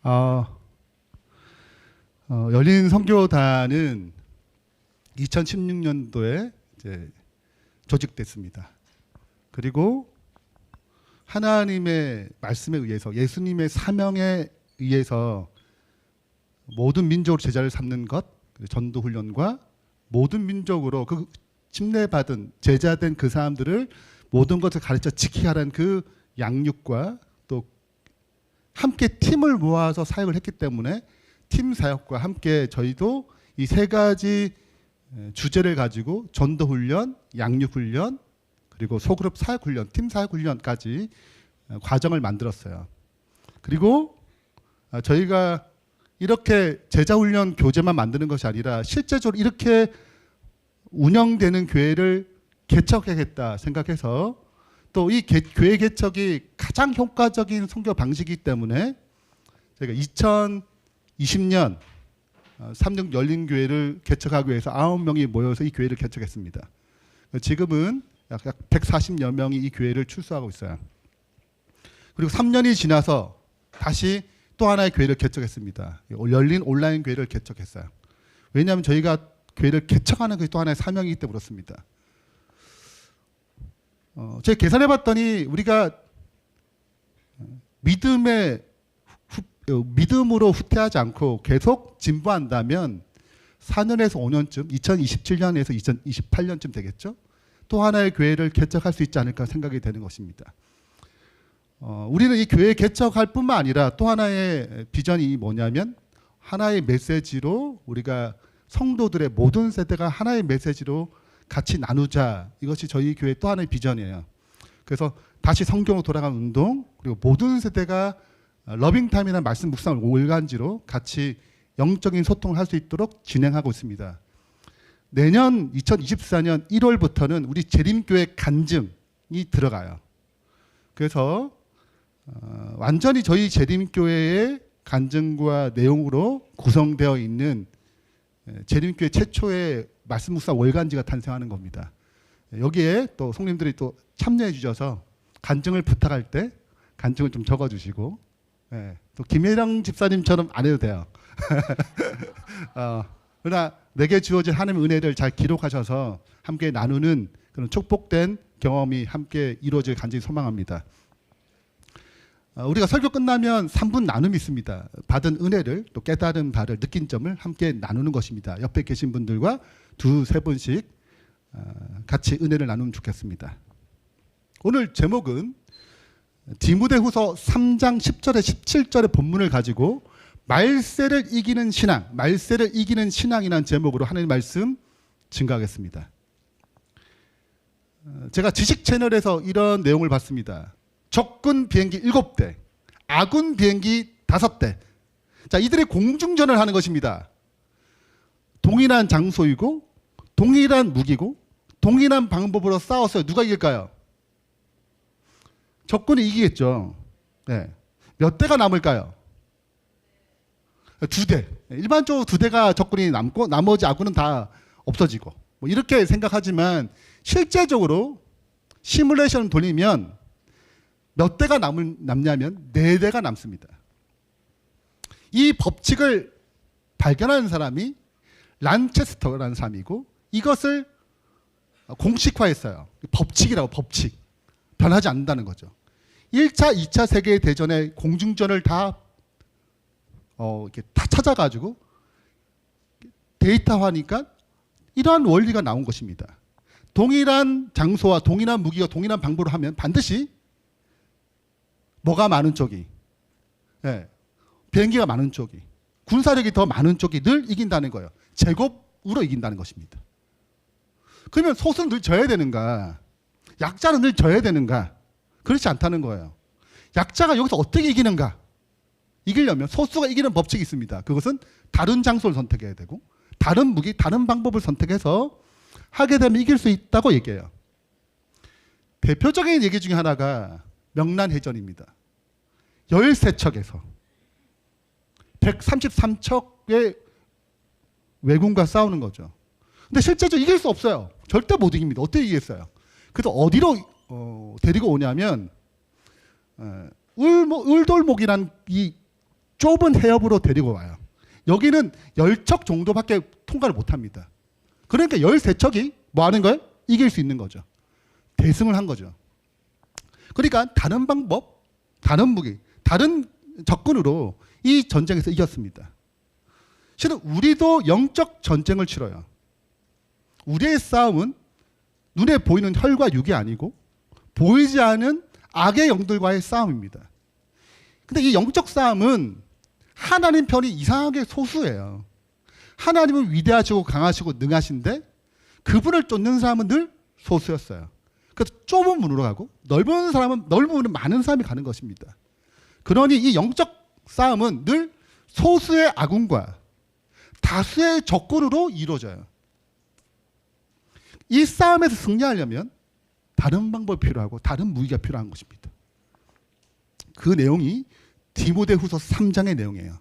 어, 열린 선교단은 2016년도에 이제 조직됐습니다. 그리고 하나님의 말씀에 의해서, 예수님의 사명에 의해서 모든 민족으로 제자를 삼는 것, 전도 훈련과 모든 민족으로 그 침례받은 제자된 그 사람들을 모든 것을 가르쳐 지키게 하라는 그 양육과 또 함께 팀을 모아서 사역을 했기 때문에 팀 사역과 함께 저희도 이 세 가지 주제를 가지고 전도 훈련, 양육 훈련, 그리고 소그룹 사역 훈련, 팀 사역 훈련까지 과정을 만들었어요. 그리고 저희가 이렇게 제자 훈련 교재만 만드는 것이 아니라 실제적으로 이렇게 운영되는 교회를 개척해야겠다 생각해서 또 이 교회 개척이 가장 효과적인 선교 방식이기 때문에 저희가 2020년 3중 열린 교회를 개척하기 위해서 9명이 모여서 이 교회를 개척했습니다. 지금은 약 140여 명이 이 교회를 출소하고 있어요. 그리고 3년이 지나서 다시 또 하나의 교회를 개척했습니다. 열린 온라인 교회를 개척했어요. 왜냐하면 저희가 교회를 개척하는 것이 또 하나의 사명이기 때문에 그렇습니다. 제가 계산해 봤더니 우리가 믿음으로 후퇴하지 않고 계속 진보한다면 4년에서 5년쯤, 2027년에서 2028년쯤 되겠죠? 또 하나의 교회를 개척할 수 있지 않을까 생각이 되는 것입니다. 우리는 이 교회 개척할 뿐만 아니라 또 하나의 비전이 뭐냐면 하나의 메시지로 우리가 성도들의 모든 세대가 하나의 메시지로 같이 나누자. 이것이 저희 교회 또 하나의 비전이에요. 그래서 다시 성경으로 돌아가는 운동, 그리고 모든 세대가 러빙타임이나 말씀 묵상을 올간지로 같이 영적인 소통을 할 수 있도록 진행하고 있습니다. 내년 2024년 1월부터는 우리 재림교회 간증이 들어가요. 그래서 완전히 저희 재림교회의 간증과 내용으로 구성되어 있는 재림교회 최초의 말씀 묵상 월간지가 탄생하는 겁니다. 여기에 또 성님들이 또 참여해 주셔서 간증을 부탁할 때 간증을 좀 적어주시고, 또 김혜령 집사님처럼 안 해도 돼요. 그러나 내게 주어진 하나님의 은혜를 잘 기록하셔서 함께 나누는 그런 축복된 경험이 함께 이루어질 간절히 소망합니다. 우리가 설교 끝나면 3분 나눔이 있습니다. 받은 은혜를 또 깨달은 바를 느낀 점을 함께 나누는 것입니다. 옆에 계신 분들과 2-3분씩 같이 은혜를 나누면 좋겠습니다. 오늘 제목은 디모데후서 3장 10절에 17절의 본문을 가지고 말세를 이기는 신앙, 말세를 이기는 신앙이라는 제목으로 하나님의 말씀 증거하겠습니다. 제가 지식 채널에서 이런 내용을 봤습니다. 적군 비행기 7대, 아군 비행기 5대. 자, 이들이 공중전을 하는 것입니다. 동일한 장소이고, 동일한 무기고, 동일한 방법으로 싸워서 누가 이길까요? 적군이 이기겠죠. 네. 몇 대가 남을까요? 2대. 일반적으로 2대가 적군이 남고 나머지 아군은 다 없어지고, 뭐 이렇게 생각하지만 실제적으로 시뮬레이션을 돌리면 몇 대가 남냐면 4대가 남습니다. 이 법칙을 발견하는 사람이 란체스터라는 사람이고, 이것을 공식화했어요. 법칙이라고, 법칙. 변하지 않는다는 거죠. 1차, 2차 세계대전의 공중전을 이렇게 다 찾아가지고 데이터화하니까 이러한 원리가 나온 것입니다. 동일한 장소와 동일한 무기와 동일한 방법으로 하면 반드시 뭐가 많은 쪽이, 비행기가 많은 쪽이, 군사력이 더 많은 쪽이 늘 이긴다는 거예요. 제곱으로 이긴다는 것입니다. 그러면 소수는 늘 져야 되는가? 약자는 늘 져야 되는가? 그렇지 않다는 거예요. 약자가 여기서 어떻게 이기는가? 이기려면 소수가 이기는 법칙이 있습니다. 그것은 다른 장소를 선택해야 되고, 다른 무기, 다른 방법을 선택해서 하게 되면 이길 수 있다고 얘기해요. 대표적인 얘기 중에 하나가 명란해전입니다. 13척에서 133척의 왜군과 싸우는 거죠. 근데 실제적으로 이길 수 없어요. 절대 못 이깁니다. 어떻게 이기겠어요? 그래서 어디로 데리고 오냐면 울돌목이란 이 좁은 해협으로 데리고 와요. 여기는 10척 정도밖에 통과를 못합니다. 그러니까 13척이 뭐 하는 거예요? 이길 수 있는 거죠. 대승을 한 거죠. 그러니까 다른 방법, 다른 무기, 다른 접근으로 이 전쟁에서 이겼습니다. 실은 우리도 영적 전쟁을 치러요. 우리의 싸움은 눈에 보이는 혈과 육이 아니고 보이지 않은 악의 영들과의 싸움입니다. 근데 이 영적 싸움은 하나님 편이 이상하게 소수예요. 하나님은 위대하시고 강하시고 능하신데 그분을 쫓는 사람은 늘 소수였어요. 그래서 좁은 문으로 가고 넓은 문은 많은 사람이 가는 것입니다. 그러니 이 영적 싸움은 늘 소수의 아군과 다수의 적군으로 이루어져요. 이 싸움에서 승리하려면 다른 방법이 필요하고 다른 무기가 필요한 것입니다. 그 내용이 디모데후서 3장의 내용이에요.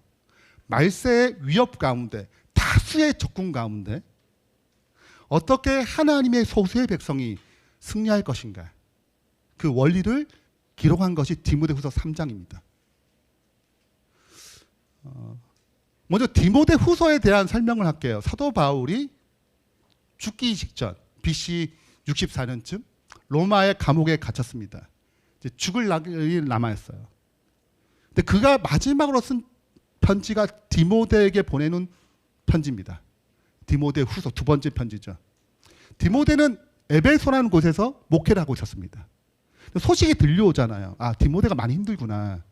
말세의 위협 가운데, 다수의 적군 가운데 어떻게 하나님의 소수의 백성이 승리할 것인가, 그 원리를 기록한 것이 디모데후서 3장입니다. 먼저 디모데후서에 대한 설명을 할게요. 사도 바울이 죽기 직전 BC 64년쯤 로마의 감옥에 갇혔습니다. 이제 죽을 날이 남아있어요. 근데 그가 마지막으로 쓴 편지가 디모데에게 보내는 편지입니다. 디모데후서 두 번째 편지죠. 디모데는 에베소라는 곳에서 목회를 하고 있었습니다. 소식이 들려오잖아요. 아, 디모데가 많이 힘들구나.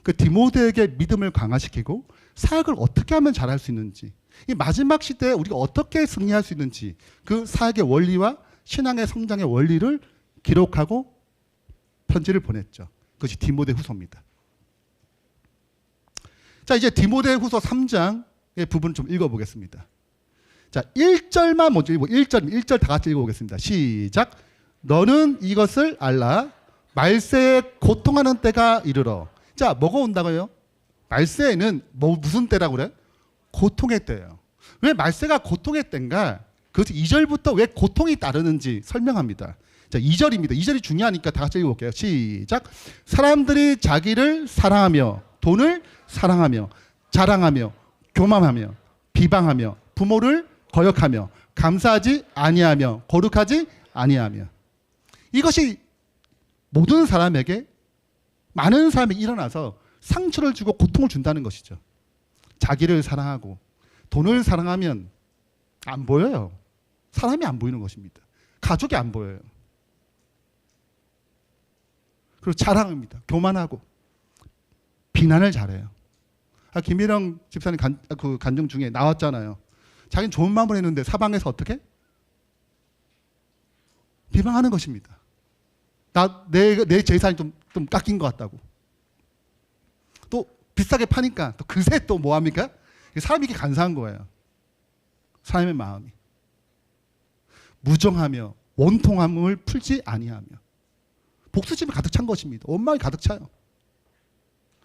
그 디모데에게 믿음을 강화시키고 사역을 어떻게 하면 잘할 수 있는지, 이 마지막 시대에 우리가 어떻게 승리할 수 있는지, 그 사역의 원리와 신앙의 성장의 원리를 기록하고 편지를 보냈죠. 그것이 디모데후서입니다. 자, 이제 디모데후서 3장의 부분 좀 읽어보겠습니다. 자, 1절만 먼저 읽고 1절 다 같이 읽어보겠습니다. 시작. 너는 이것을 알라. 말세에 고통하는 때가 이르러. 자, 뭐가 온다고요? 말세에는 무슨 때라고 그래? 고통의 때예요. 왜 말세가 고통의 때인가? 그것이 2절부터 왜 고통이 따르는지 설명합니다. 자, 2절입니다. 2절이 중요하니까 다 같이 읽어볼게요. 시작. 사람들이 자기를 사랑하며 돈을 사랑하며 자랑하며 교만하며 비방하며 부모를 거역하며 감사하지 아니하며 거룩하지 아니하며. 이것이 모든 사람에게, 많은 사람에게 일어나서 상처를 주고 고통을 준다는 것이죠. 자기를 사랑하고 돈을 사랑하면 안 보여요. 사람이 안 보이는 것입니다. 가족이 안 보여요. 그리고 자랑합니다. 교만하고 비난을 잘해요. 김일영 집사님 간증 중에 나왔잖아요. 자기는 좋은 마음을 했는데 사방에서 어떻게? 비방하는 것입니다. 내 재산이 좀 깎인 것 같다고. 또 비싸게 파니까 또 그새 또 뭐합니까? 사람이 이렇게 간사한 거예요. 사람의 마음이. 무정하며 원통함을 풀지 아니하며 복수심이 가득 찬 것입니다. 원망이 가득 차요.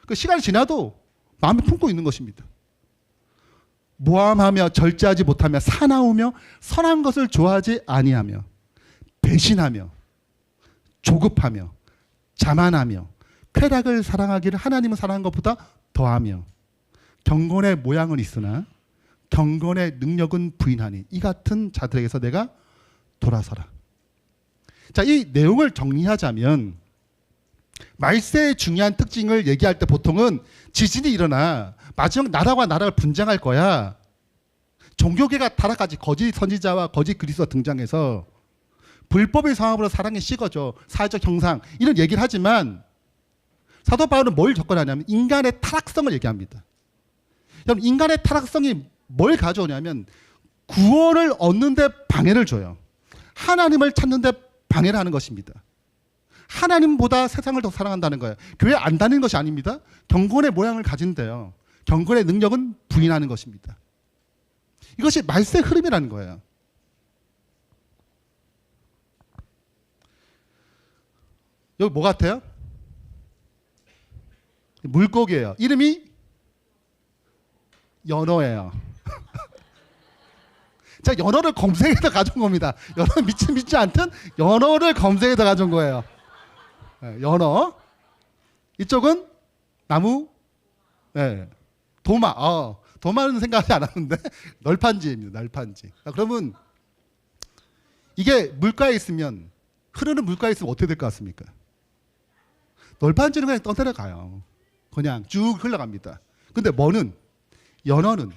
그 시간이 지나도 마음이 품고 있는 것입니다. 모함하며 절제하지 못하며 사나우며 선한 것을 좋아하지 아니하며 배신하며 조급하며 자만하며 쾌락을 사랑하기를 하나님을 사랑한 것보다 더하며 경건의 모양은 있으나 경건의 능력은 부인하니 이 같은 자들에게서 내가 돌아서라. 자, 이 내용을 정리하자면 말세의 중요한 특징을 얘기할 때 보통은 지진이 일어나 마지막 나라와 나라가 분쟁할 거야. 종교계가 타락하지, 거짓 선지자와 거짓 그리스도가 등장해서 불법의 상황으로 사랑이 식어져, 사회적 형상, 이런 얘기를 하지만 사도 바울은 뭘 접근하냐면 인간의 타락성을 얘기합니다. 여러분, 인간의 타락성이 뭘 가져오냐면 구원을 얻는 데 방해를 줘요. 하나님을 찾는 데 방해를 하는 것입니다. 하나님보다 세상을 더 사랑한다는 거예요. 교회 안 다니는 것이 아닙니다. 경건의 모양을 가진대요. 경건의 능력은 부인하는 것입니다. 이것이 말세의 흐름이라는 거예요. 여기 뭐 같아요? 물고기예요. 이름이 연어예요. 자, 연어를 검색해서 가져온 겁니다. 연어 믿지 않든 연어를 검색해서 가져온 거예요. 연어. 이쪽은 나무. 네. 도마. 도마는 생각하지 않았는데 널판지입니다. 널판지. 그러면 이게 물가에 있으면, 흐르는 물가에 있으면 어떻게 될 것 같습니까? 널판지는 그냥 떠내려가요. 그냥 쭉 흘러갑니다. 근데 연어는,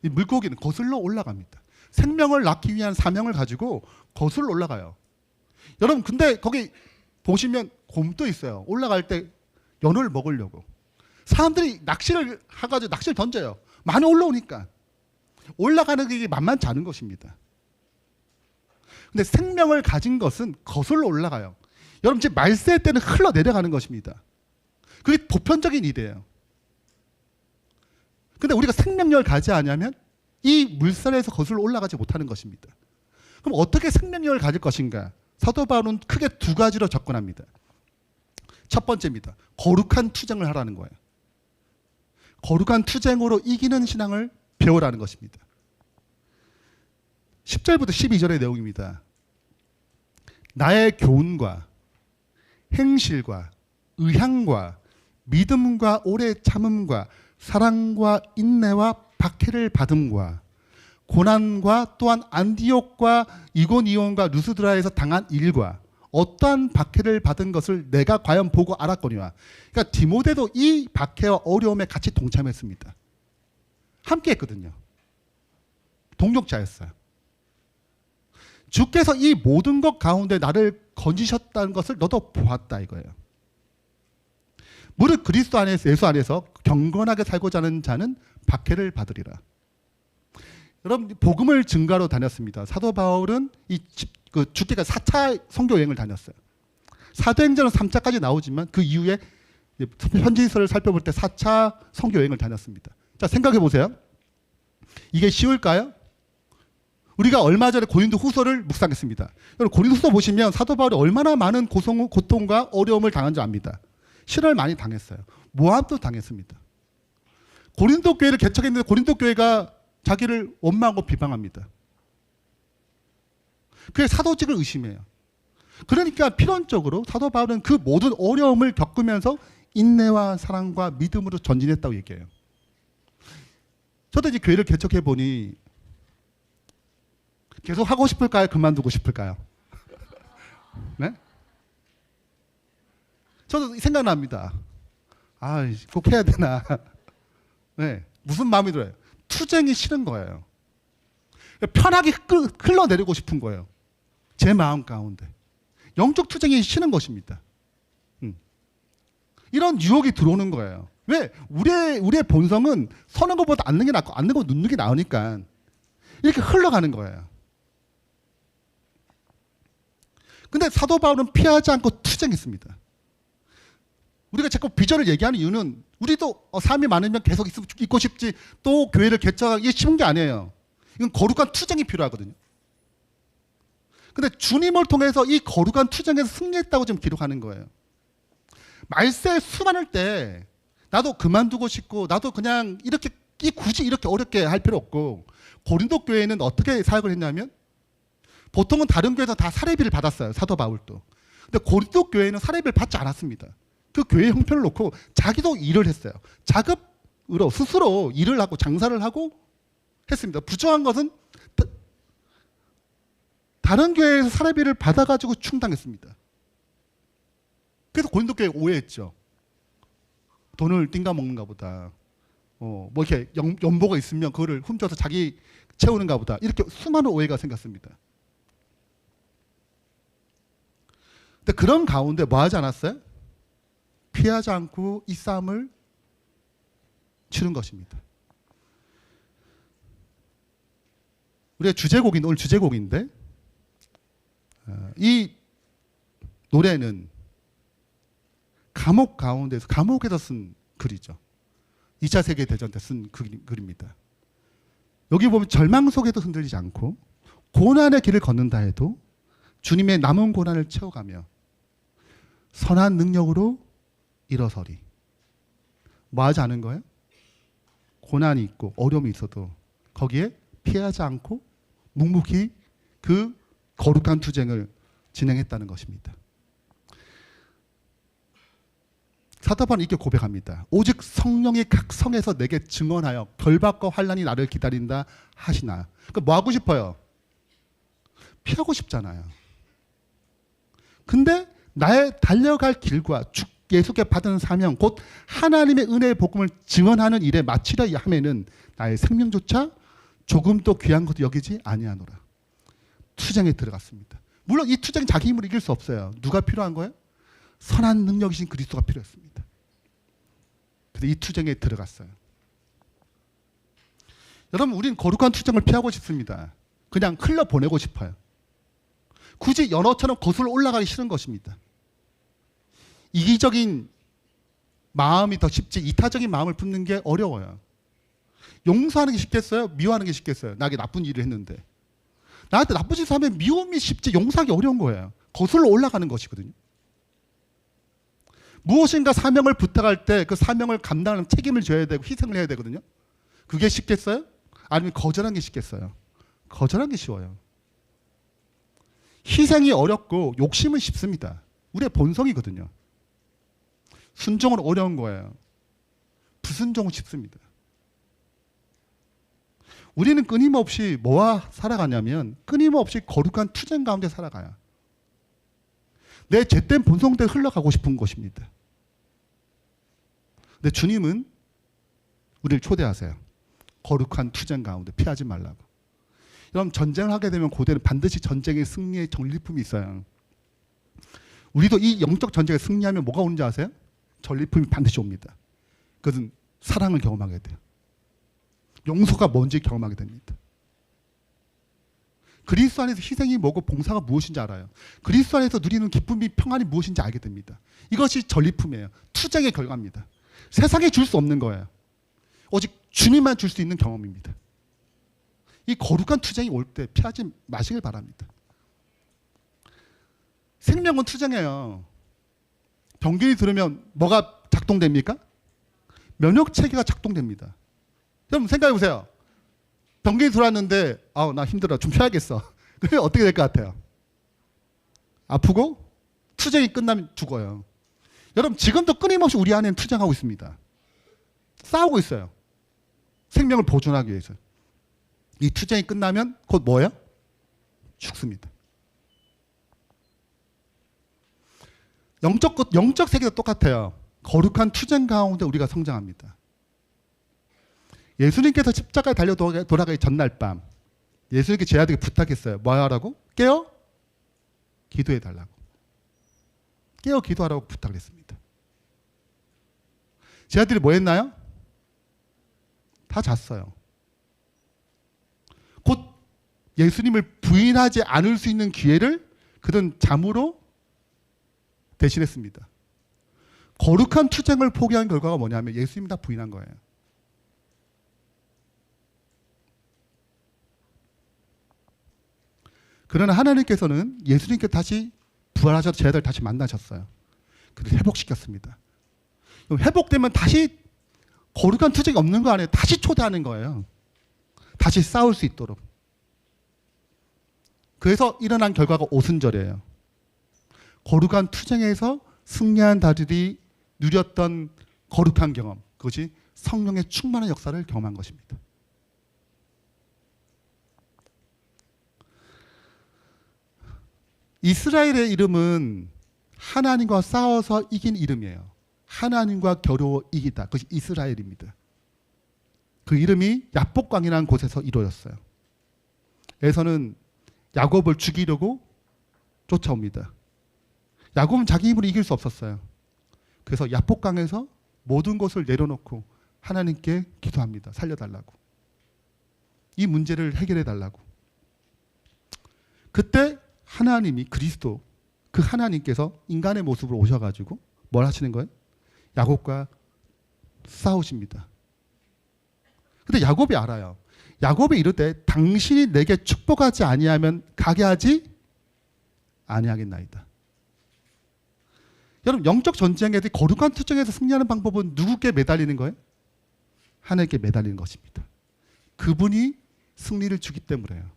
이 물고기는 거슬러 올라갑니다. 생명을 낳기 위한 사명을 가지고 거슬러 올라가요. 여러분, 근데 거기 보시면 곰도 있어요. 올라갈 때 연어를 먹으려고. 사람들이 낚시를 해가지고 낚시를 던져요. 많이 올라오니까. 올라가는 게 만만치 않은 것입니다. 근데 생명을 가진 것은 거슬러 올라가요. 여러분, 지금 말세 때는 흘러내려가는 것입니다. 그게 보편적인 일이에요. 근데 우리가 생명력을 가지 않으면 이 물살에서 거슬러 올라가지 못하는 것입니다. 그럼 어떻게 생명력을 가질 것인가? 사도 바울은 크게 두 가지로 접근합니다. 첫 번째입니다. 거룩한 투쟁을 하라는 거예요. 거룩한 투쟁으로 이기는 신앙을 배우라는 것입니다. 10절부터 12절의 내용입니다. 나의 교훈과 행실과 의향과 믿음과 오래 참음과 사랑과 인내와 박해를 받음과 고난과 또한 안디옥과 이고니온과 루스드라에서 당한 일과 어떠한 박해를 받은 것을 내가 과연 보고 알았거니와. 그러니까 디모데도 이 박해와 어려움에 같이 동참했습니다. 함께 했거든요. 동력자였어요. 주께서 이 모든 것 가운데 나를 건지셨다는 것을 너도 보았다 이거예요. 무릇 그리스도 안에서, 예수 안에서 경건하게 살고자 하는 자는 박해를 받으리라. 여러분, 복음을 증가로 다녔습니다. 사도 바울은 주께가 4차 선교 여행을 다녔어요. 사도행전은 3차까지 나오지만 그 이후에 편지서를 살펴볼 때 4차 선교 여행을 다녔습니다. 자, 생각해 보세요. 이게 쉬울까요? 우리가 얼마 전에 고린도 후서를 묵상했습니다. 여러분, 고린도 후서 보시면 사도 바울이 얼마나 많은 고통과 어려움을 당한 줄 압니다. 실언을 많이 당했어요. 모함도 당했습니다. 고린도 교회를 개척했는데 고린도 교회가 자기를 원망하고 비방합니다. 그의 사도직을 의심해요. 그러니까 필연적으로 사도 바울은 그 모든 어려움을 겪으면서 인내와 사랑과 믿음으로 전진했다고 얘기해요. 저도 이제 교회를 개척해 보니 계속 하고 싶을까요? 그만두고 싶을까요? 네? 저도 생각납니다. 꼭 해야 되나? 네. 무슨 마음이 들어요? 투쟁이 싫은 거예요. 편하게 흘러내리고 싶은 거예요. 제 마음 가운데. 영적 투쟁이 싫은 것입니다. 이런 유혹이 들어오는 거예요. 왜? 우리의 본성은 서는 것보다 앉는 게 낫고 앉는 거 눕는 게 나으니까 이렇게 흘러가는 거예요. 근데 사도 바울은 피하지 않고 투쟁했습니다. 우리가 자꾸 비전을 얘기하는 이유는 우리도 삶이 많으면 계속 있고 싶지, 또 교회를 개척하기 쉬운 게 아니에요. 이건 거룩한 투쟁이 필요하거든요. 근데 주님을 통해서 이 거룩한 투쟁에서 승리했다고 지금 기록하는 거예요. 말세 수많을 때 나도 그만두고 싶고, 나도 그냥 굳이 이렇게 어렵게 할 필요 없고, 고린도 교회는 어떻게 사역을 했냐면, 보통은 다른 교회에서 다 사례비를 받았어요. 사도 바울도. 근데 고린도 교회는 사례비를 받지 않았습니다. 그 교회 형편을 놓고 자기도 일을 했어요. 자급으로 스스로 일을 하고 장사를 하고 했습니다. 부정한 것은 다른 교회에서 사례비를 받아가지고 충당했습니다. 그래서 고린도 교회 오해했죠. 돈을 띵가 먹는가 보다. 뭐 이렇게 연보가 있으면 그거를 훔쳐서 자기 채우는가 보다. 이렇게 수많은 오해가 생겼습니다. 근데 그런 가운데 뭐 하지 않았어요? 피하지 않고 이 싸움을 치른 것입니다. 우리가 오늘 주제곡인데, 이 노래는 감옥에서 쓴 글이죠. 2차 세계대전 때 쓴 글입니다. 여기 보면 절망 속에도 흔들리지 않고 고난의 길을 걷는다 해도 주님의 남은 고난을 채워가며 선한 능력으로 일어서리. 뭐 하지 않은 거예요? 고난이 있고 어려움이 있어도 거기에 피하지 않고 묵묵히 그 거룩한 투쟁을 진행했다는 것입니다. 사도 바울은 이렇게 고백합니다. 오직 성령이 각 성에서 내게 증언하여 결박과 환난이 나를 기다린다 하시나. 그러니까 뭐 하고 싶어요? 피하고 싶잖아요. 근데 나의 달려갈 길과 주 예수께 받은 사명, 곧 하나님의 은혜의 복음을 증언하는 일에 마치려 하면은 나의 생명조차 조금도 귀한 것도 여기지 아니하노라. 투쟁에 들어갔습니다. 물론 이 투쟁 자기 힘으로 이길 수 없어요. 누가 필요한 거예요? 선한 능력이신 그리스도가 필요했습니다. 그래서 이 투쟁에 들어갔어요. 여러분, 우린 거룩한 투쟁을 피하고 싶습니다. 그냥 흘려보내고 싶어요. 굳이 연어처럼 거슬러 올라가기 싫은 것입니다. 이기적인 마음이 더 쉽지 이타적인 마음을 품는 게 어려워요. 용서하는 게 쉽겠어요? 미워하는 게 쉽겠어요? 나에게 나쁜 일을 했는데. 나한테 나쁜 짓을 하면 미움이 쉽지 용서하기 어려운 거예요. 거슬러 올라가는 것이거든요. 무엇인가 사명을 부탁할 때 그 사명을 감당하는 책임을 져야 되고 희생을 해야 되거든요. 그게 쉽겠어요? 아니면 거절하는 게 쉽겠어요? 거절하는 게 쉬워요. 희생이 어렵고 욕심은 쉽습니다. 우리의 본성이거든요. 순종은 어려운 거예요. 불순종은 쉽습니다. 우리는 끊임없이 뭐와 살아가냐면 끊임없이 거룩한 투쟁 가운데 살아가요. 내 죄된 본성대로 흘러가고 싶은 것입니다. 근데 주님은 우리를 초대하세요. 거룩한 투쟁 가운데 피하지 말라고. 여러분, 전쟁을 하게 되면 고대는 반드시 전쟁의 승리의 전리품이 있어요. 우리도 이 영적 전쟁에 승리하면 뭐가 오는지 아세요? 전리품이 반드시 옵니다. 그것은 사랑을 경험하게 돼요. 용서가 뭔지 경험하게 됩니다. 그리스도 안에서 희생이 뭐고 봉사가 무엇인지 알아요. 그리스도 안에서 누리는 기쁨이 평안이 무엇인지 알게 됩니다. 이것이 전리품이에요. 투쟁의 결과입니다. 세상에 줄 수 없는 거예요. 오직 주님만 줄 수 있는 경험입니다. 이 거룩한 투쟁이 올 때 피하지 마시길 바랍니다. 생명은 투쟁이에요. 병균이 들으면 뭐가 작동됩니까? 면역 체계가 작동됩니다. 여러분 생각해 보세요. 병균이 들어왔는데 나 힘들어 좀 쉬어야겠어. 그러면 어떻게 될 것 같아요? 아프고 투쟁이 끝나면 죽어요. 여러분 지금도 끊임없이 우리 안에는 투쟁하고 있습니다. 싸우고 있어요. 생명을 보존하기 위해서. 이 투쟁이 끝나면 곧 뭐예요? 죽습니다. 영적 세계도 똑같아요. 거룩한 투쟁 가운데 우리가 성장합니다. 예수님께서 십자가에 달려 돌아가기 전날 밤 예수님께 제 아들에게 부탁했어요. 뭐 하라고? 깨어 기도해 달라고. 깨어 기도하라고 부탁을 했습니다. 제 아들이 뭐 했나요? 다 잤어요. 곧 예수님을 부인하지 않을 수 있는 기회를 그들은 잠으로 대신했습니다. 거룩한 투쟁을 포기한 결과가 뭐냐면 예수님이 다 부인한 거예요. 그러나 하나님께서는 예수님께 다시 부활하셔서 제 아들을 다시 만나셨어요. 그를 회복시켰습니다. 회복되면 다시 거룩한 투쟁이 없는 거 아니에요. 다시 초대하는 거예요. 다시 싸울 수 있도록. 그래서 일어난 결과가 오순절이에요. 거룩한 투쟁에서 승리한 자들이 누렸던 거룩한 경험, 그것이 성령의 충만한 역사를 경험한 것입니다. 이스라엘의 이름은 하나님과 싸워서 이긴 이름이에요. 하나님과 겨루어 이기다. 그것이 이스라엘입니다. 그 이름이 야복강이라는 곳에서 이루어졌어요. 에서는 야곱을 죽이려고 쫓아옵니다. 야곱은 자기 힘으로 이길 수 없었어요. 그래서 야복강에서 모든 것을 내려놓고 하나님께 기도합니다. 살려달라고. 이 문제를 해결해 달라고. 그때 하나님이 그리스도 그 하나님께서 인간의 모습으로 오셔가지고 뭘 하시는 거예요? 야곱과 싸우십니다. 근데 야곱이 알아요. 야곱이 이르되 당신이 내게 축복하지 아니하면 가게 하지 아니하겠나이다. 여러분 영적 전쟁에 거룩한 투쟁에서 승리하는 방법은 누구께 매달리는 거예요? 하나님께 매달리는 것입니다. 그분이 승리를 주기 때문에요.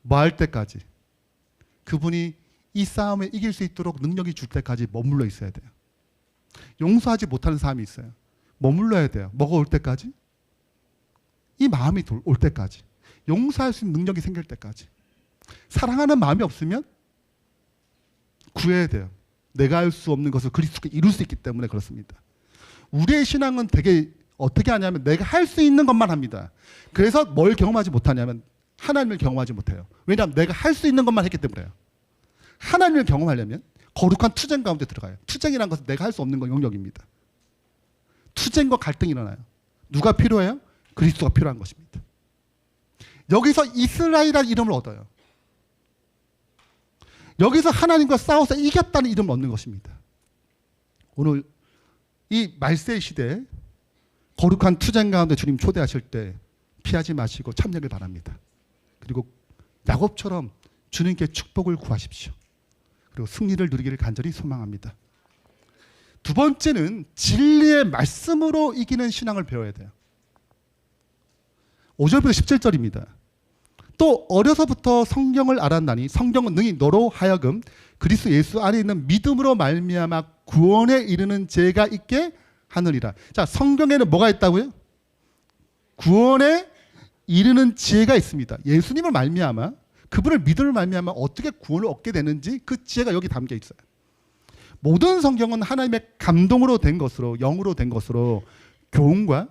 뭐 할 때까지? 그분이 이 싸움에 이길 수 있도록 능력이 줄 때까지 머물러 있어야 돼요. 용서하지 못하는 사람이 있어요. 머물러야 돼요. 뭐가 올 때까지? 이 마음이 올 때까지. 용서할 수 있는 능력이 생길 때까지. 사랑하는 마음이 없으면 구해야 돼요. 내가 할 수 없는 것을 그리스도가 이룰 수 있기 때문에 그렇습니다. 우리의 신앙은 되게 어떻게 하냐면 내가 할 수 있는 것만 합니다. 그래서 뭘 경험하지 못하냐면 하나님을 경험하지 못해요. 왜냐하면 내가 할 수 있는 것만 했기 때문에요. 하나님을 경험하려면 거룩한 투쟁 가운데 들어가요. 투쟁이라는 것은 내가 할 수 없는 영역입니다. 투쟁과 갈등이 일어나요. 누가 필요해요? 그리스도가 필요한 것입니다. 여기서 이스라엘이라는 이름을 얻어요. 여기서 하나님과 싸워서 이겼다는 이름을 얻는 것입니다. 오늘 이 말세 시대에 거룩한 투쟁 가운데 주님 초대하실 때 피하지 마시고 참여를 바랍니다. 그리고 야곱처럼 주님께 축복을 구하십시오. 그리고 승리를 누리기를 간절히 소망합니다. 두 번째는 진리의 말씀으로 이기는 신앙을 배워야 돼요. 5절부터 17절입니다. 또 어려서부터 성경을 알았나니 성경은 능히 너로 하여금 그리스도 예수 안에 있는 믿음으로 말미암아 구원에 이르는 죄가 있게 하느니라. 자, 성경에는 뭐가 있다고요? 구원에 이르는 지혜가 있습니다. 예수님을 말미암아 그분을 믿음을 말미암아 어떻게 구원을 얻게 되는지 그 지혜가 여기 담겨 있어요. 모든 성경은 하나님의 감동으로 된 것으로 영으로 된 것으로 교훈과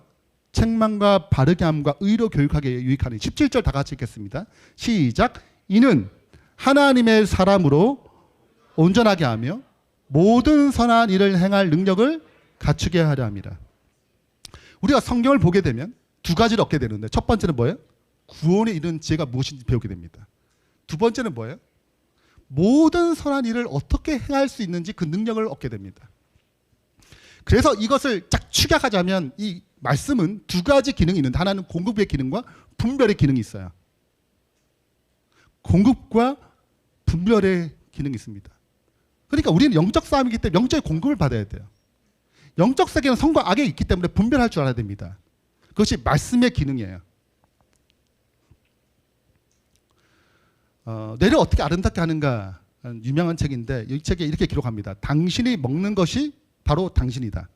책망과 바르게 함과 의로 교육하게 유익하니 17절 다 같이 읽겠습니다. 시작. 이는 하나님의 사람으로 온전하게 하며 모든 선한 일을 행할 능력을 갖추게 하려 함이라. 우리가 성경을 보게 되면 두 가지를 얻게 되는데 첫 번째는 뭐예요? 구원에 이르는 지혜가 무엇인지 배우게 됩니다. 두 번째는 뭐예요? 모든 선한 일을 어떻게 행할 수 있는지 그 능력을 얻게 됩니다. 그래서 이것을 쫙 축약하자면 이 말씀은 두 가지 기능이 있는데 하나는 공급의 기능과 분별의 기능이 있어요. 공급과 분별의 기능이 있습니다. 그러니까 우리는 영적 싸움이기 때문에 영적인 공급을 받아야 돼요. 영적 세계는 선과 악이 있기 때문에 분별할 줄 알아야 됩니다. 그것이 말씀의 기능이에요. 뇌를 어떻게 아름답게 하는가 유명한 책인데 이 책에 이렇게 기록합니다. 당신이 먹는 것이 바로 당신이다.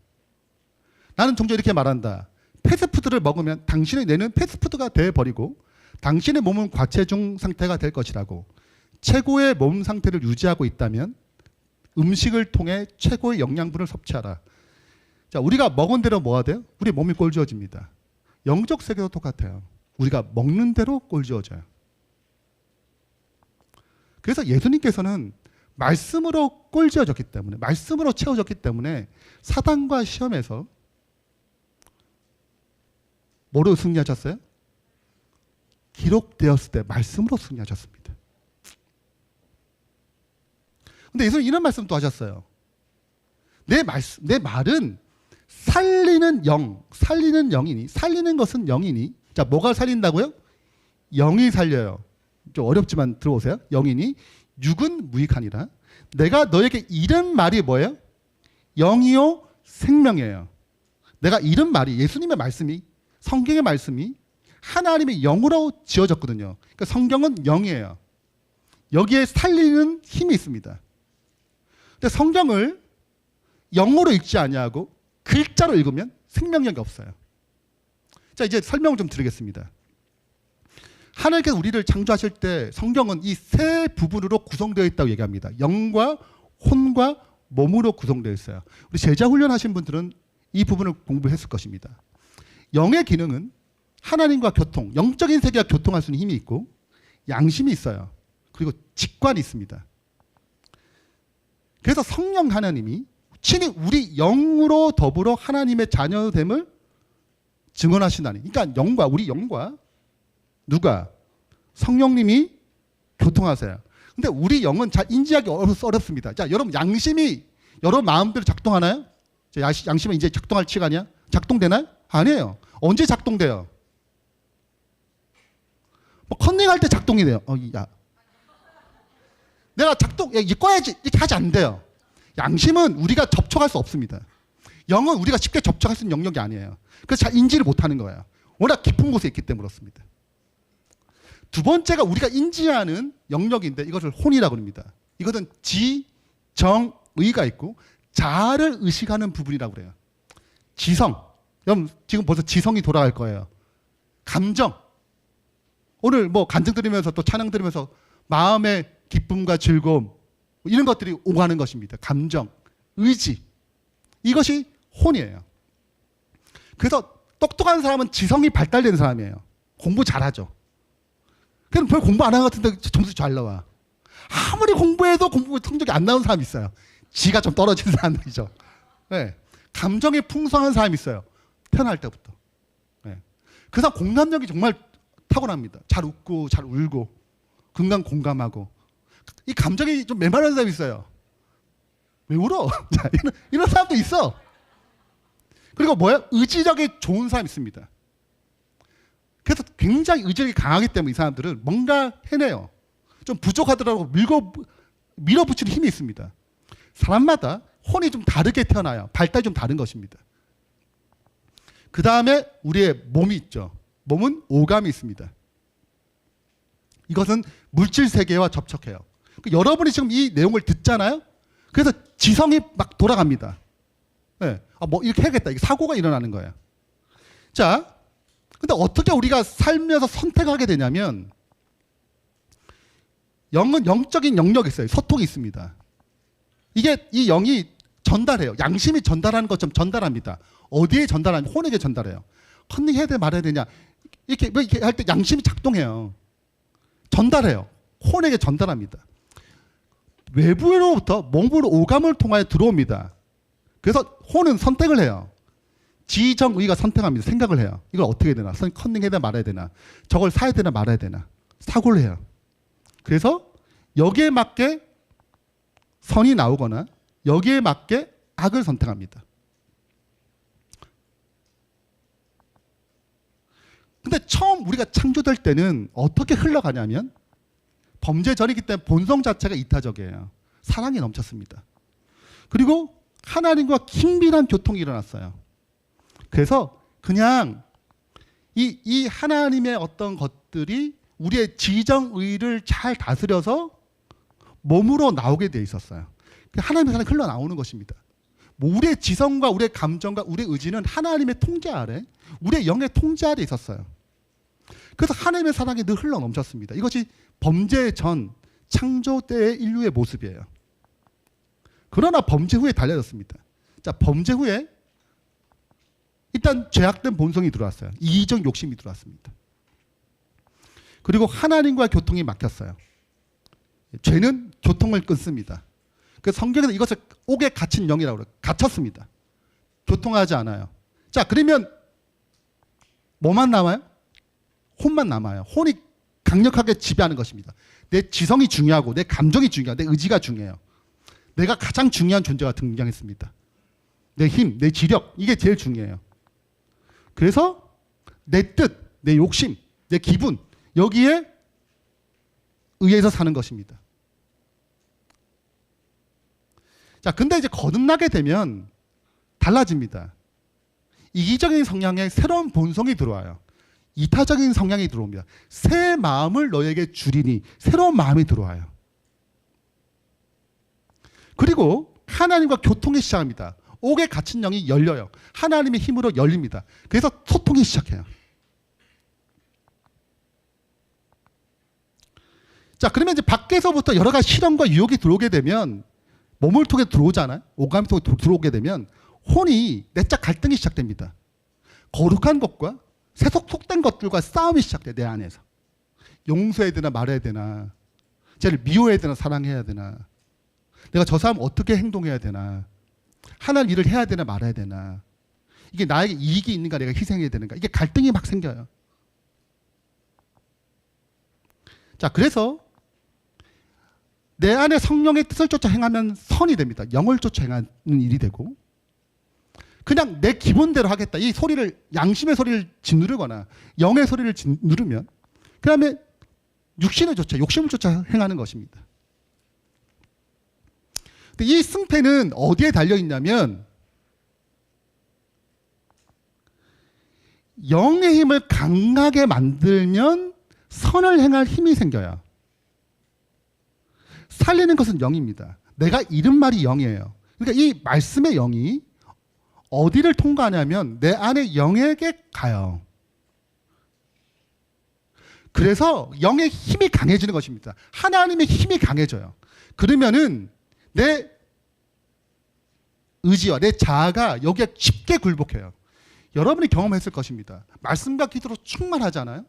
나는 종종 이렇게 말한다. 패스트푸드를 먹으면 당신의 뇌는 패스트푸드가 돼버리고 당신의 몸은 과체중 상태가 될 것이라고. 최고의 몸 상태를 유지하고 있다면 음식을 통해 최고의 영양분을 섭취하라. 자, 우리가 먹은 대로 뭐가 돼요? 우리 몸이 꼴지어집니다. 영적 세계도 똑같아요. 우리가 먹는 대로 꼴지어져요. 그래서 예수님께서는 말씀으로 꼴지어졌기 때문에 말씀으로 채워졌기 때문에 사단과 시험에서 뭐로 승리하셨어요? 기록되었을 때 말씀으로 승리하셨습니다. 근데 예수님 이런 말씀도 하셨어요. 내 말은 살리는 영이니 살리는 것은 영이니. 자, 뭐가 살린다고요? 영이 살려요. 좀 어렵지만 들어보세요. 영이니 육은 무익하니라. 내가 너에게 이른 말이 뭐예요? 영이요 생명이에요. 내가 이른 말이 예수님의 말씀이 성경의 말씀이 하나님의 영으로 지어졌거든요. 그러니까 성경은 영이에요. 여기에 살리는 힘이 있습니다. 근데 성경을 영어로 읽지 아니하고 글자로 읽으면 생명력이 없어요. 자, 이제 설명을 좀 드리겠습니다. 하나님께서 우리를 창조하실 때 성경은 이 세 부분으로 구성되어 있다고 얘기합니다. 영과 혼과 몸으로 구성되어 있어요. 우리 제자 훈련하신 분들은 이 부분을 공부했을 것입니다. 영의 기능은 하나님과 교통, 영적인 세계와 교통할 수 있는 힘이 있고 양심이 있어요. 그리고 직관이 있습니다. 그래서 성령 하나님이 친히 우리 영으로 더불어 하나님의 자녀됨을 증언하신다니. 그러니까 우리 영과 누가? 성령님이 교통하세요. 근데 우리 영은 잘 인지하기 어렵습니다. 자, 여러분 양심이 여러분 마음대로 작동하나요? 양심은 이제 작동할 시간이야? 작동되나요? 아니에요. 언제 작동돼요? 뭐 컨닝할 때 작동이 돼요. 내가 이거 꺼야지 이렇게 하지 안 돼요. 양심은 우리가 접촉할 수 없습니다. 영은 우리가 쉽게 접촉할 수 있는 영역이 아니에요. 그래서 잘 인지를 못하는 거예요. 워낙 깊은 곳에 있기 때문에 그렇습니다. 두 번째가 우리가 인지하는 영역인데 이것을 혼이라고 합니다. 이것은 지, 정, 의가 있고 자아를 의식하는 부분이라고 그래요. 지성. 여러분 지금 벌써 지성이 돌아갈 거예요. 감정. 오늘 뭐 간증 들으면서 또 찬양 들으면서 마음의 기쁨과 즐거움 이런 것들이 오가는 것입니다. 감정, 의지. 이것이 혼이에요. 그래서 똑똑한 사람은 지성이 발달된 사람이에요. 공부 잘하죠. 그럼 별 공부 안 하는 것 같은데 점수 잘 나와. 아무리 공부해도 공부 성적이 안 나오는 사람이 있어요. 지가 좀 떨어지는 사람들이죠. 네. 감정이 풍성한 사람이 있어요. 태어날 때부터. 네. 그래서 공감력이 정말 타고납니다. 잘 웃고 잘 울고 금방 공감하고. 이 감정이 좀 메마른 사람이 있어요. 왜 울어? 이런 사람도 있어. 그리고 뭐야? 의지력이 좋은 사람이 있습니다. 그래서 굉장히 의지력이 강하기 때문에 이 사람들은 뭔가 해내요. 좀 부족하더라도 밀어붙이는 힘이 있습니다. 사람마다 혼이 좀 다르게 태어나요. 발달이 좀 다른 것입니다. 그 다음에 우리의 몸이 있죠. 몸은 오감이 있습니다. 이것은 물질 세계와 접촉해요. 여러분이 지금 이 내용을 듣잖아요. 그래서 지성이 막 돌아갑니다. 네. 뭐 이렇게 해야겠다. 이게 사고가 일어나는 거예요. 자, 근데 어떻게 우리가 살면서 선택하게 되냐면 영은 영적인 영역이 있어요. 소통이 있습니다. 이게 이 영이 전달해요. 양심이 전달하는 것처럼 전달합니다. 어디에 전달하냐? 혼에게 전달해요. 컨닝해야 돼 말아야 되냐? 이렇게 할 때 양심이 작동해요. 전달해요. 혼에게 전달합니다. 외부로부터 몸으로 오감을 통하여 들어옵니다. 그래서 혼은 선택을 해요. 지정의가 선택합니다. 생각을 해요. 이걸 어떻게 해야 되나? 컨닝해야 되나 말아야 되나? 저걸 사야 되나 말아야 되나? 사고를 해요. 그래서 여기에 맞게 선이 나오거나 여기에 맞게 악을 선택합니다. 근데 처음 우리가 창조될 때는 어떻게 흘러가냐면 범죄 전이기 때문에 본성 자체가 이타적이에요. 사랑이 넘쳤습니다. 그리고 하나님과 긴밀한 교통이 일어났어요. 그래서 그냥 이 하나님의 어떤 것들이 우리의 지정의를 잘 다스려서 몸으로 나오게 돼 있었어요. 하나님의 사랑이 흘러나오는 것입니다. 우리의 지성과 우리의 감정과 우리의 의지는 하나님의 통제 아래, 우리의 영의 통제 아래 있었어요. 그래서 하나님의 사랑이 늘 흘러넘쳤습니다. 이것이 범죄 전 창조 때의 인류의 모습이에요. 그러나 범죄 후에 달라졌습니다. 자, 범죄 후에 일단 죄악된 본성이 들어왔어요. 이기적 욕심이 들어왔습니다. 그리고 하나님과 교통이 막혔어요. 죄는 교통을 끊습니다. 그래서 성경에서 이것을 옥에 갇힌 영이라고 그래요. 갇혔습니다. 교통하지 않아요. 자, 그러면 뭐만 남아요? 혼만 남아요. 혼이 강력하게 지배하는 것입니다. 내 지성이 중요하고 내 감정이 중요하고 내 의지가 중요해요. 내가 가장 중요한 존재가 등장했습니다. 내 힘, 내 지력, 이게 제일 중요해요. 그래서 내 뜻, 내 욕심, 내 기분, 여기에 의해서 사는 것입니다. 자, 근데 이제 거듭나게 되면 달라집니다. 이기적인 성향에 새로운 본성이 들어와요. 이타적인 성향이 들어옵니다. 새 마음을 너에게 주리니 새로운 마음이 들어와요. 그리고 하나님과 교통이 시작합니다. 옥에 갇힌 영이 열려요. 하나님의 힘으로 열립니다. 그래서 소통이 시작해요. 자, 그러면 이제 밖에서부터 여러 가지 시련과 유혹이 들어오게 되면 몸을 통해 들어오잖아요. 오감이 통해 들어오게 되면 혼이 내적 갈등이 시작됩니다. 거룩한 것과 세속된 것들과 싸움이 시작돼요. 내 안에서. 용서해야 되나 말아야 되나. 쟤를 미워해야 되나 사랑해야 되나. 내가 저 사람 어떻게 행동해야 되나. 하나님 일을 해야 되나 말아야 되나. 이게 나에게 이익이 있는가 내가 희생해야 되는가. 이게 갈등이 막 생겨요. 자, 그래서 내 안에 성령의 뜻을 쫓아 행하면 선이 됩니다. 영을 쫓아 행하는 일이 되고 그냥 내 기본대로 하겠다. 이 소리를 양심의 소리를 짓누르거나 영의 소리를 짓누르면 그 다음에 육신을 쫓아 욕심을 쫓아 행하는 것입니다. 근데 이 승패는 어디에 달려있냐면 영의 힘을 강하게 만들면 선을 행할 힘이 생겨요. 살리는 것은 영입니다. 내가 잃은 말이 영이에요. 그러니까 이 말씀의 영이 어디를 통과하냐면 내 안의 영에게 가요. 그래서 영의 힘이 강해지는 것입니다. 하나님의 힘이 강해져요. 그러면은 내 의지와 내 자아가 여기에 쉽게 굴복해요. 여러분이 경험했을 것입니다. 말씀과 기도로 충만하잖아요.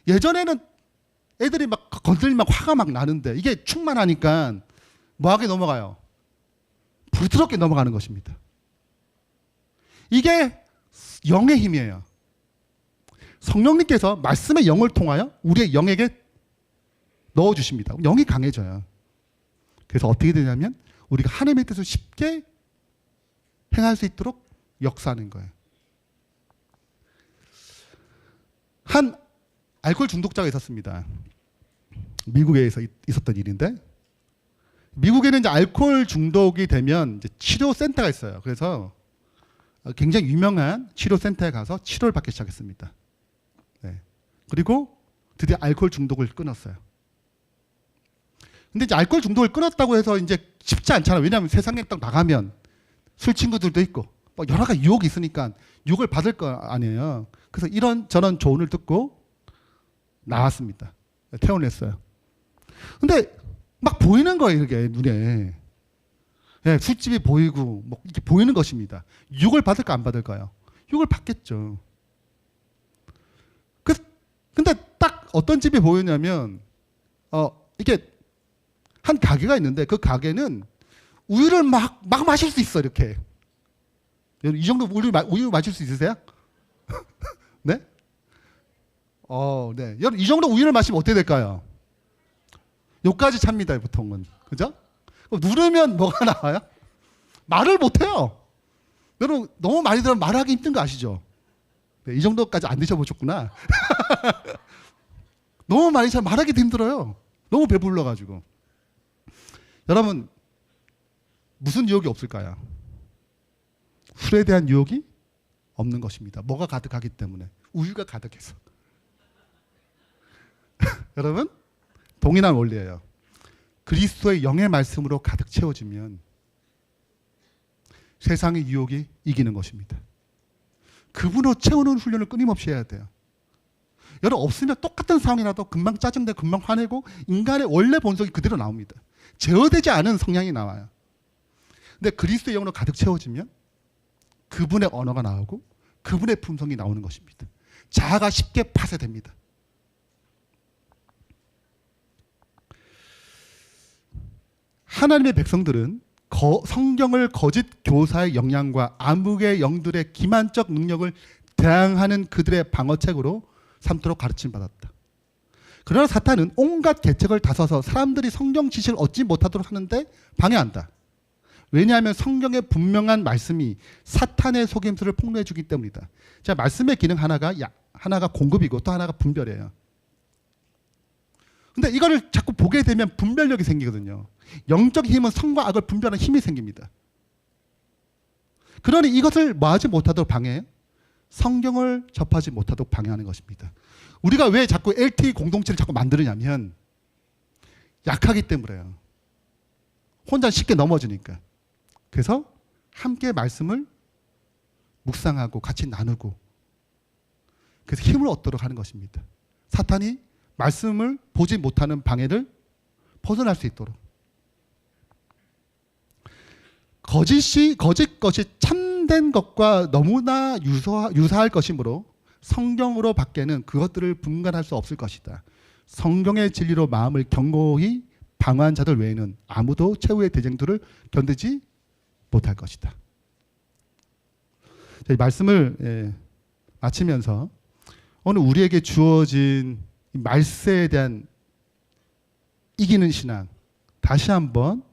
예전에는 애들이 막 건들면 화가 막 나는데 이게 충만하니까 뭐하게 넘어가요? 부드럽게 넘어가는 것입니다. 이게 영의 힘이에요. 성령님께서 말씀의 영을 통하여 우리의 영에게 넣어주십니다. 영이 강해져요. 그래서 어떻게 되냐면 우리가 하나님의 뜻을 쉽게 행할 수 있도록 역사하는 거예요. 한 알코올 중독자가 있었습니다. 미국에서 있었던 일인데, 미국에는 이제 알코올 중독이 되면 이제 치료 센터가 있어요. 그래서 굉장히 유명한 치료 센터에 가서 치료를 받기 시작했습니다. 네. 그리고 드디어 알코올 중독을 끊었어요. 근데 이제 알코올 중독을 끊었다고 해서 이제 쉽지 않잖아요. 왜냐하면 세상에 딱 나가면 술 친구들도 있고 뭐 여러 가지 유혹이 있으니까 유혹을 받을 거 아니에요. 그래서 이런 저런 조언을 듣고 나왔습니다. 퇴원했어요. 근데 막 보이는 거예요, 이게 눈에. 네, 술집이 보이고 뭐 이렇게 보이는 것입니다. 유혹을 받을까 안 받을까요? 유혹을 받겠죠. 근데 딱 어떤 집이 보이냐면 이게 한 가게가 있는데 그 가게는 우유를 막 마실 수 있어, 이렇게. 이 정도 우유 마실 수 있으세요? 네? 네. 여러분, 이 정도 우유를 마시면 어떻게 될까요? 요까지 찹니다, 보통은. 그죠? 누르면 뭐가 나와요? 말을 못해요. 여러분, 너무 많이 들으면 말하기 힘든 거 아시죠? 네, 이 정도까지 안 드셔보셨구나. 너무 많이 잘 말하기도 힘들어요. 너무 배불러가지고. 여러분, 무슨 유혹이 없을까요? 술에 대한 유혹이 없는 것입니다. 뭐가 가득하기 때문에. 우유가 가득해서. 여러분, 동일한 원리예요. 그리스도의 영의 말씀으로 가득 채워지면 세상의 유혹이 이기는 것입니다. 그분으로 채우는 훈련을 끊임없이 해야 돼요. 여러분, 없으면 똑같은 상황이라도 금방 짜증내고 금방 화내고 인간의 원래 본성이 그대로 나옵니다. 제어되지 않은 성향이 나와요. 근데 그리스도의 영으로 가득 채워지면 그분의 언어가 나오고 그분의 품성이 나오는 것입니다. 자아가 쉽게 파쇄됩니다. 하나님의 백성들은 성경을 거짓 교사의 영향과 암흑의 영들의 기만적 능력을 대항하는 그들의 방어책으로 삼도록 가르침 받았다. 그러나 사탄은 온갖 계책을 다써서 사람들이 성경 지식을 얻지 못하도록 하는데 방해한다. 왜냐하면 성경의 분명한 말씀이 사탄의 속임수를 폭로해 주기 때문이다. 자, 말씀의 기능 하나가 공급이고 또 하나가 분별이에요. 근데 이거를 자꾸 보게 되면 분별력이 생기거든요. 영적 힘은 선과 악을 분별하는 힘이 생깁니다. 그러니 이것을 뭐하지 못하도록 방해해요? 성경을 접하지 못하도록 방해하는 것입니다. 우리가 왜 자꾸 LTE 공동체를 자꾸 만드느냐면 약하기 때문에요. 혼자 쉽게 넘어지니까. 그래서 함께 말씀을 묵상하고 같이 나누고 그래서 힘을 얻도록 하는 것입니다. 사탄이 말씀을 보지 못하는 방해를 벗어날 수 있도록. 거짓 것이 참된 것과 너무나 유사할 것이므로 성경으로 밖에는 그것들을 분간할 수 없을 것이다. 성경의 진리로 마음을 견고히 방어한 자들 외에는 아무도 최후의 대쟁들을 견디지 못할 것이다. 이 말씀을 마치면서 오늘 우리에게 주어진 말세에 대한 이기는 신앙, 다시 한번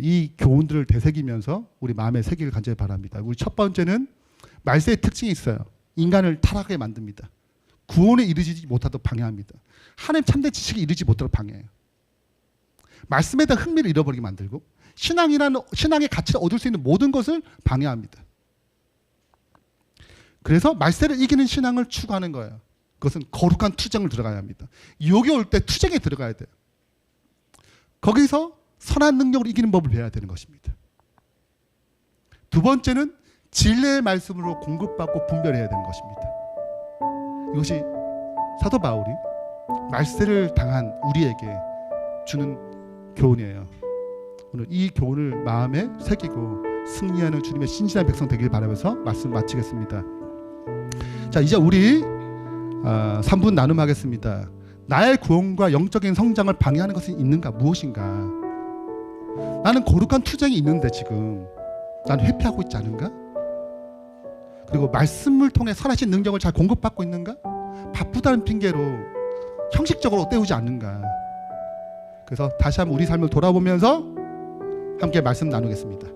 이 교훈들을 되새기면서 우리 마음에 새기를 간절히 바랍니다. 우리 첫 번째는 말세의 특징이 있어요. 인간을 타락하게 만듭니다. 구원에 이르지 못하도록 방해합니다. 하나님 참된 지식에 이르지 못하도록 방해해요. 말씀에 대한 흥미를 잃어버리게 만들고 신앙의 가치를 얻을 수 있는 모든 것을 방해합니다. 그래서 말세를 이기는 신앙을 추구하는 거예요. 그것은 거룩한 투쟁을 들어가야 합니다. 유혹이 올 때 투쟁에 들어가야 돼요. 거기서 선한 능력으로 이기는 법을 배워야 되는 것입니다. 두 번째는 진리의 말씀으로 공급받고 분별해야 되는 것입니다. 이것이 사도 바울이 말세를 당한 우리에게 주는 교훈이에요. 오늘 이 교훈을 마음에 새기고 승리하는 주님의 신실한 백성 되길 바라면서 말씀 마치겠습니다. 자, 이제 우리 3분 나눔하겠습니다. 나의 구원과 영적인 성장을 방해하는 것이 있는가? 무엇인가? 나는 거룩한 투쟁이 있는데 지금 나는 회피하고 있지 않은가? 그리고 말씀을 통해 선하신 능력을 잘 공급받고 있는가? 바쁘다는 핑계로 형식적으로 때우지 않는가? 그래서 다시 한번 우리 삶을 돌아보면서 함께 말씀 나누겠습니다.